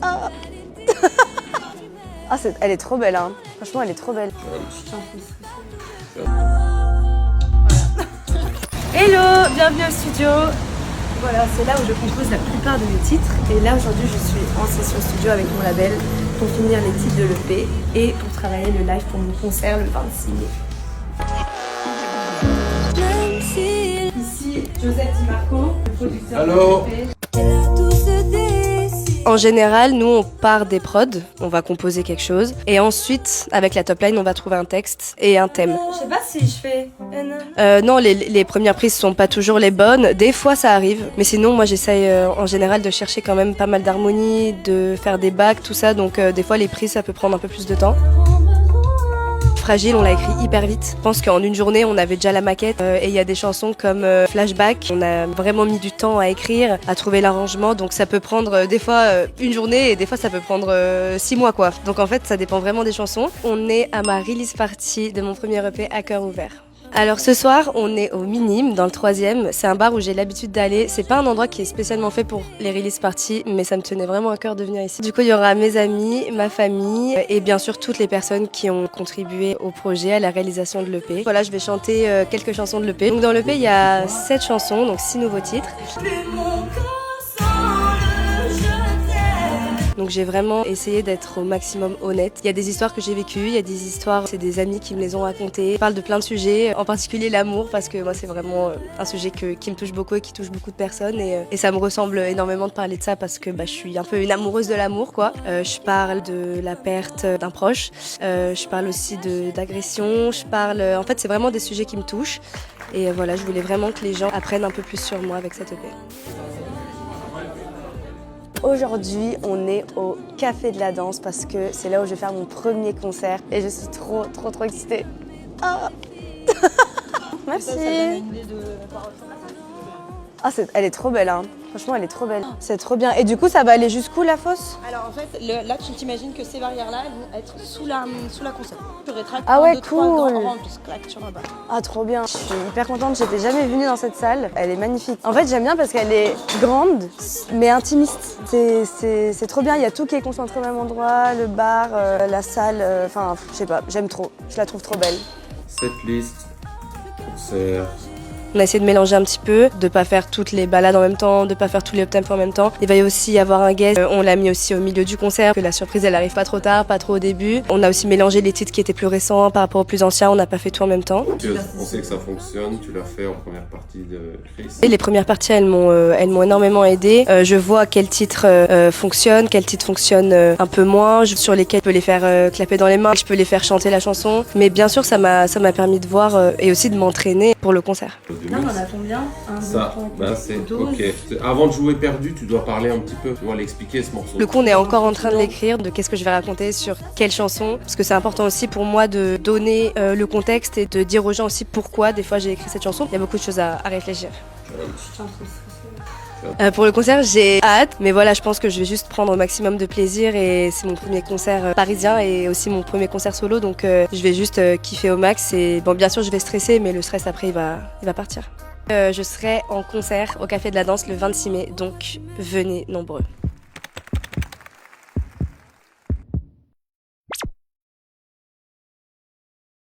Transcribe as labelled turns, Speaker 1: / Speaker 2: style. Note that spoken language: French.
Speaker 1: Ah, elle est trop belle, hein. Franchement, elle est trop belle. Hello, bienvenue au studio. Voilà, c'est là où je compose la plupart de mes titres. Et là, aujourd'hui, je suis en session studio avec mon label pour finir les titres de l'EP et pour travailler le live pour mon concert le 26 mai. Ici, Joseph Di Marco, le producteur de l'EP. En général, nous on part des prods, on va composer quelque chose et ensuite avec la top line on va trouver un texte et un thème. Je sais pas si je fais non, les premières prises sont pas toujours les bonnes, des fois ça arrive, mais sinon moi j'essaye en général de chercher quand même pas mal d'harmonie, de faire des bacs, tout ça, donc des fois les prises ça peut prendre un peu plus de temps. Fragile, on l'a écrit hyper vite. Je pense qu'en une journée, on avait déjà la maquette et il y a des chansons comme Flashback. On a vraiment mis du temps à écrire, à trouver l'arrangement. Donc ça peut prendre des fois une journée et des fois ça peut prendre 6 mois quoi. Donc en fait, ça dépend vraiment des chansons. On est à ma release party de mon premier EP à cœur ouvert. Alors ce soir, on est au Minime, dans le 3e. C'est un bar où j'ai l'habitude d'aller. C'est pas un endroit qui est spécialement fait pour les release parties, mais ça me tenait vraiment à cœur de venir ici. Du coup, il y aura mes amis, ma famille et bien sûr toutes les personnes qui ont contribué au projet, à la réalisation de l'EP. Voilà, je vais chanter quelques chansons de l'EP. Donc dans l'EP, il y a 7 chansons, donc 6 nouveaux titres. Donc j'ai vraiment essayé d'être au maximum honnête. Il y a des histoires que j'ai vécues, il y a des histoires, c'est des amis qui me les ont racontées. Je parle de plein de sujets, en particulier l'amour, parce que moi c'est vraiment un sujet qui me touche beaucoup et qui touche beaucoup de personnes. Et ça me ressemble énormément de parler de ça parce que je suis un peu une amoureuse de l'amour, quoi. Je parle de la perte d'un proche, je parle aussi d'agression, je parle... En fait c'est vraiment des sujets qui me touchent. Et voilà, je voulais vraiment que les gens apprennent un peu plus sur moi avec cette EP. Aujourd'hui, on est au Café de la Danse parce que c'est là où je vais faire mon premier concert et je suis trop excitée. Ah. Merci. Ah, elle est trop belle, hein. Franchement, elle est trop belle. C'est trop bien. Et du coup, ça va aller jusqu'où la fosse?
Speaker 2: Alors en fait, là, tu t'imagines que ces barrières-là, elles vont être sous la console. Tu rétractes
Speaker 1: ah ouais,
Speaker 2: 2,
Speaker 1: cool.
Speaker 2: 3 grands rangs, tu claques sur un bas.
Speaker 1: Ah, trop bien. Je suis hyper contente. J'étais jamais venue dans cette salle. Elle est magnifique. En fait, j'aime bien parce qu'elle est grande, mais intimiste. C'est trop bien. Il y a tout qui est concentré au même endroit. Le bar, la salle. Enfin, je sais pas. J'aime trop. Je la trouve trop belle.
Speaker 3: Cette liste, concert.
Speaker 1: On a essayé de mélanger un petit peu, de pas faire toutes les balades en même temps, de pas faire tous les up-tempo en même temps. Il va y aussi y avoir un guest, on l'a mis aussi au milieu du concert, que la surprise elle arrive pas trop tard, pas trop au début. On a aussi mélangé les titres qui étaient plus récents par rapport aux plus anciens, on n'a pas fait tout en même temps.
Speaker 3: On sait que ça fonctionne, tu l'as fait en première partie de Chris.
Speaker 1: Et les premières parties elles m'ont énormément aidée. Je vois quels titres fonctionnent, quels titres fonctionnent un peu moins, sur lesquels je peux les faire clapper dans les mains, je peux les faire chanter la chanson. Mais bien sûr ça m'a permis de voir et aussi de m'entraîner pour le concert.
Speaker 2: Non, on a combien?
Speaker 3: Ça, c'est ok. Avant de jouer perdu, tu dois parler un petit peu, tu dois l'expliquer ce morceau.
Speaker 1: Le coup, on est encore en train de l'écrire, de qu'est-ce que je vais raconter sur quelle chanson, parce que c'est important aussi pour moi de donner le contexte et de dire aux gens aussi pourquoi des fois j'ai écrit cette chanson. Il y a beaucoup de choses à réfléchir. Pour le concert, j'ai hâte, mais voilà, je pense que je vais juste prendre au maximum de plaisir et c'est mon premier concert parisien et aussi mon premier concert solo, donc je vais juste kiffer au max et bon, bien sûr, je vais stresser, mais le stress après, il va partir. Je serai en concert au Café de la Danse le 26 mai, donc venez nombreux.